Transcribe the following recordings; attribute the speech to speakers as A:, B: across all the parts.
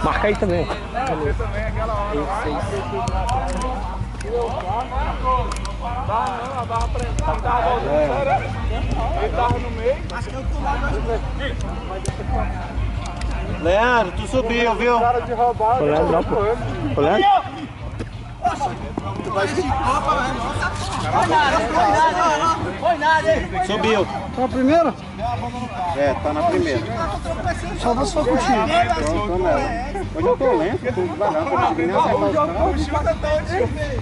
A: Marca aí também.
B: Você também, aquela hora. Ele tava no meio.
C: Leandro, tu subiu, viu?
B: Cara de roubar.
A: Foi Leandro, pô. Foi Leandro?
C: Tu vai Subiu.
D: Tá na primeira?
C: É, tá na primeira.
D: Só você for contigo.
C: Tô nela. Hoje eu tô lento, tô devagar, tô conseguindo nem acertar os caras.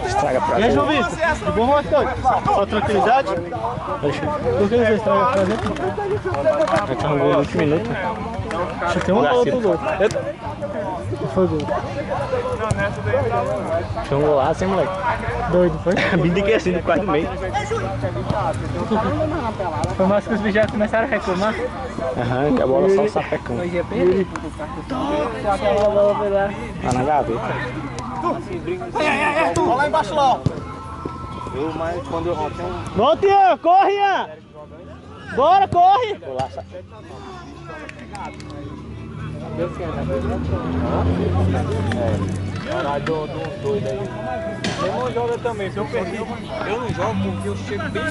A: Estraga pra
C: E aí, João Vitor? De bom, Rostão? Só tranquilidade?
A: Por que você estraga pra dentro? Já tinha um gol no último minuto.
D: Acho que tem um outro gol. Foi gol.
A: Tinha um golaço, hein, moleque?
D: Doido, foi?
A: Bem que assim, quase no meio.
D: Foi mais que os bichos já começaram a reclamar.
A: Aham, que a bola só sapecando. Tá na gaveta.
C: Olha lá embaixo lá, ó. Eu, mas quando eu rompo
D: Volta, Ian! Corre, Ian! Bora, corre!
A: Golaço.
B: Caralho, do doido aí. Você não joga também, se eu perdi. Eu não jogo porque eu chego bem.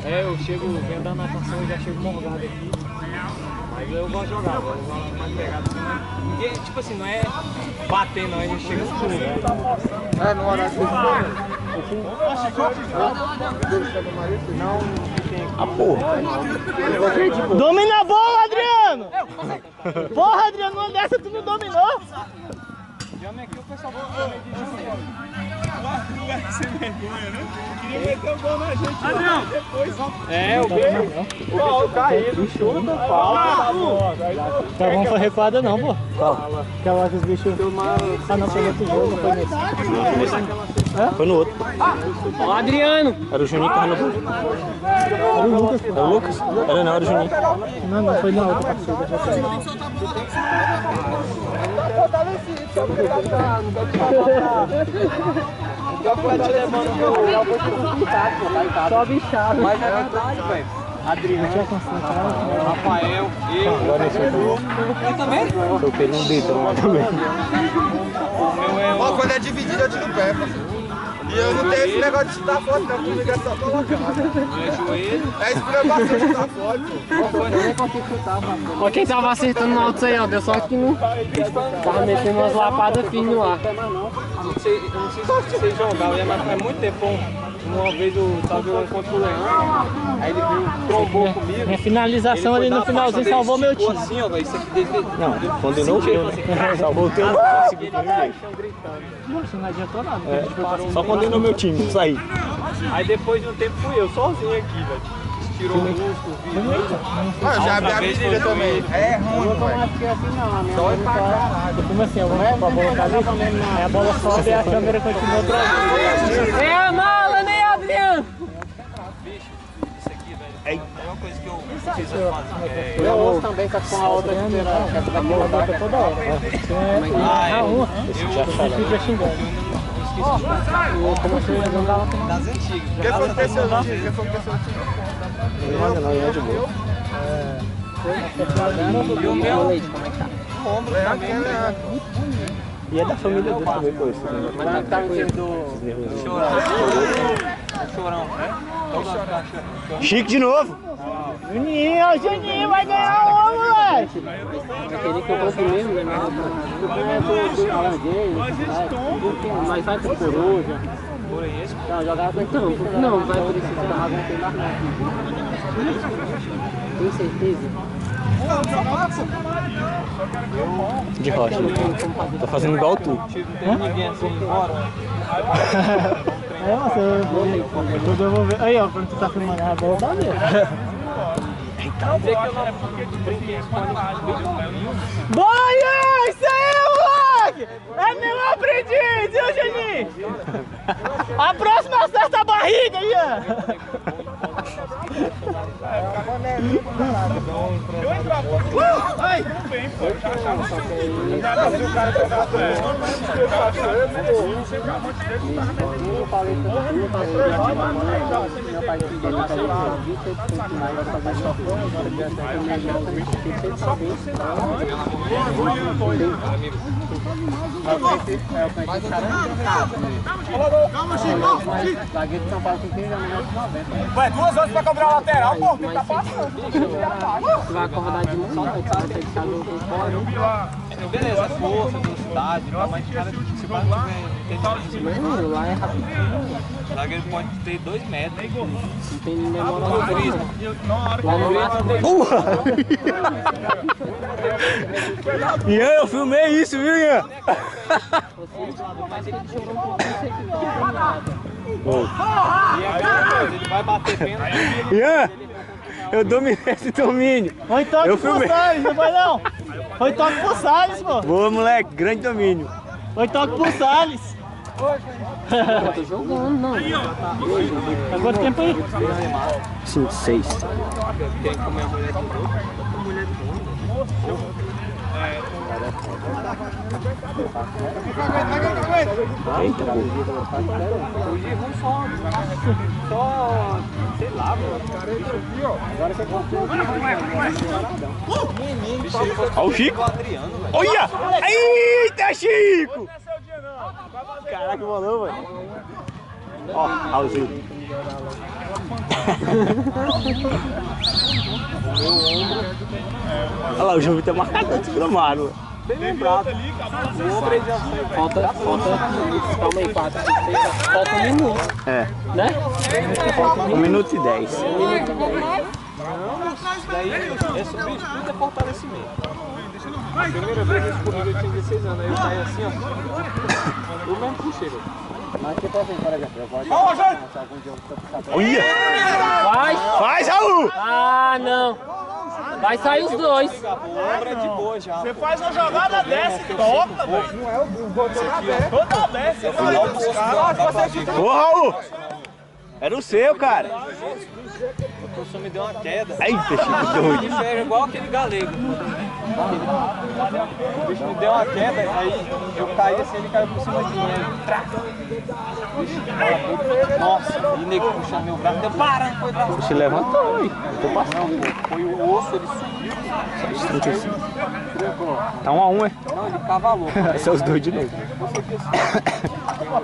B: Eu chego vendo da natação e já chego morgado aqui. Mas eu gosto de jogar, eu gosto mais pegado assim, né? Ninguém, tipo assim, não é bater não, a gente chega assim.
C: É, no horário que
B: Não,
A: A porra.
D: Domina a bola, Adriano! Porra, Adriano, uma dessa tu não dominou?
B: chama aqui o pessoal vai meio de jogo. Não vai ser vergonha, né? Queria meter o gol na gente. Adriano! Depois. É, o quê? O caído, chuta, fala.
D: Tá bom pra recuada não, pô. Aquela que os bichos... Ah, não, foi no outro jogo, não foi nesse.
A: Foi no outro.
D: Ó, Adriano!
A: Era o Juninho que tava no gol.
D: Era o Lucas.
A: Era o Lucas? Era não, era o Juninho.
D: Não, não, foi na outra partida. Só bichado.
B: Mas é verdade, velho. Adriano, Rafael,
A: Agora esse
B: eu também.
A: eu peguei um dedo lá também.
B: O meu é
C: Ó, quando é dividido eu tiro o pé, parceiro. E eu não tenho esse negócio de chutar forte, não, comigo é só colocado.
B: é joelho.
C: É isso que eu gosto de chutar forte, pô.
D: Ó, quem tava acertando no alto aí, ó, deu só que não. Tava metendo umas lapadas finas no ar.
B: Eu não sei se vocês jogaram, mas faz muito tempo. Uma vez eu tava jogando contra o Leão, aí ele veio, trombou comigo.
D: Minha finalização ali no finalzinho salvou meu time.
B: Assim, ó, velho, isso aqui dele.
A: Não, condenou o teu, né? Salvou o teu, não conseguiu correr.
D: Nossa, não adiantou nada.
A: Só condenou meu time, isso aí.
B: Aí depois de um tempo fui eu sozinho aqui, velho. Tirou o músculo,
C: Ah, eu já abri a medida também. É ruim, velho.
B: dói pra caralho.
D: Como assim? Eu vou com a bola cair, aí a bola sobe e a câmera continua atrás. É a mala, né, Adriano?
B: Isso aqui, velho, é uma coisa que eu preciso fazer.
D: Eu ouço também com a outra esperando, que essa daqui ela toca toda hora.
A: Esse já fala.
D: Fica xingando. Como você ia jogar lá com
B: Das antigas.
C: Quem foi o terceiro time? Quem foi o terceiro time?
A: Não, é de boa.
B: E o meu
D: leite, como é que tá?
B: ombro também.
A: E é da família dele também, pô. Esse
B: Mas não tá com ele do chorão.
A: Chique de novo.
D: Juninho vai ganhar o moleque! Aquele que eu compro mesmo, né? Mas vai pro Coruja. Não, jogava com então. Não, vai por isso, mas não tem mais nada. Tem certeza?
A: De rocha. Tô fazendo igual tu.
B: Não tem ninguém assim fora.
D: É, nossa, eu tô devolvendo. Aí, ó, quando tu tá filmando a bola, tá vendo?
B: Dizer que eu não brinquei com
D: Boia! Isso aí, moleque! É meu aprendiz, viu, Juninho? A próxima acerta a barriga, Ian!
B: Ai! Bem, pô. Eu achava que o cara jogava.
C: Calma, Chico!
E: Zagueiro de São Paulo tem que ir já no 90.
C: Vai 2 horas pra cobrar a lateral, pô, tem que tá passando.
E: Tu vai acordar de manhã, tu vai ter que estar no fora.
B: Beleza, força, velocidade, mas cara, se o cara tiver
E: Mano, lá é rapidinho.
B: o zagueiro pode ter 2 metros.
E: Não tem ninguém morando
B: Por isso,
E: lá no máximo tem.
A: Ian, eu filmei isso, viu, Ian?
E: Mas ele chorou um pouquinho, sei que tá nada.
B: e é aquela coisa, ele vai bater pênalti.
A: Ian, eu dominei esse domínio.
D: Foi toque
A: Eu
D: pro
A: filmei.
D: Salles, não foi não? Foi toque pro Salles, pô.
A: Boa, moleque, grande domínio.
D: Foi toque pro Salles.
E: Eu tô jogando, não.
D: Tá quanto tempo aí?
A: 5, 6.
B: Tem que comer a mulher de novo. A mulher de novo.
A: Eita, pô.
B: Hoje vamos só, sei lá, mano.
A: Olha o Chico.
B: Adriano, velho.
A: Olha! Eita, Chico! Caraca, bolou, velho. Ó, Raulzinho. Olha lá, o João Vitor marcado antes do gramado.
B: Bem lembrado. O ombro já foi.
E: Falta, calma aí, 4, 6, falta 1 minuto,
A: É,
E: né?
A: 1 minuto e 10.
B: Daí é sobre isso, tudo é fortalecimento. A primeira vez eu corri, eu tinha 16 anos, aí eu saí assim, ó. Eu mesmo puxei, velho.
E: Mas tipo assim, por exemplo, eu vou de
C: Vamos, gente!
E: algum dia eu vou ficar
A: Olha!
E: Vai!
A: Faz, Raul!
E: Ah, não! Vai sair os dois!
B: O ombro é de boa já.
D: Você faz uma jogada dessa e toca, velho.
C: Não é o botão na aberta.
D: Toda dessa.
B: Eu fui lá pro cara,
A: Ô, Raul! Era o seu, cara.
B: o professor me deu uma queda.
A: Eita, Chico doido.
B: Isso é igual aquele galego. O bicho me deu uma queda, aí eu caí assim, ele caiu por cima de mim. Aí, trá. Nossa, e o nego puxando meu braço, deu para, não foi braço.
A: Se levantou, aí. Tô passando.
B: Não, foi o osso, ele subiu.
A: 35. Tá 1 a 1, é?
B: Não, ele cavalou.
A: Esse é os dois de novo.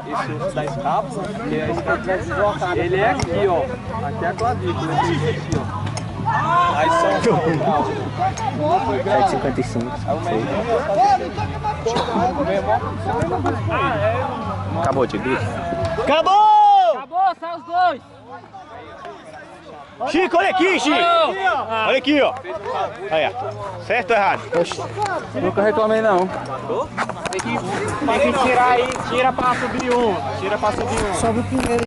B: Esse osso da escápula, que é a escápula, ele é aqui, ó. Aqui é a clavícula, esse aqui, ó. Aí são um foi grande.
A: 55.
B: Aí o médico o meu irmão,
A: Acabou, Tigre.
D: Acabou!
E: Acabou, sai os dois!
A: Chico, olha aqui, Chico. Olha aqui, ó. Aí, ó. Certo ou errado?
E: Nunca reclamei não.
D: Tem que tirar aí, tira pra subir um. Tira pra subir um.
E: Sobe o primeiro.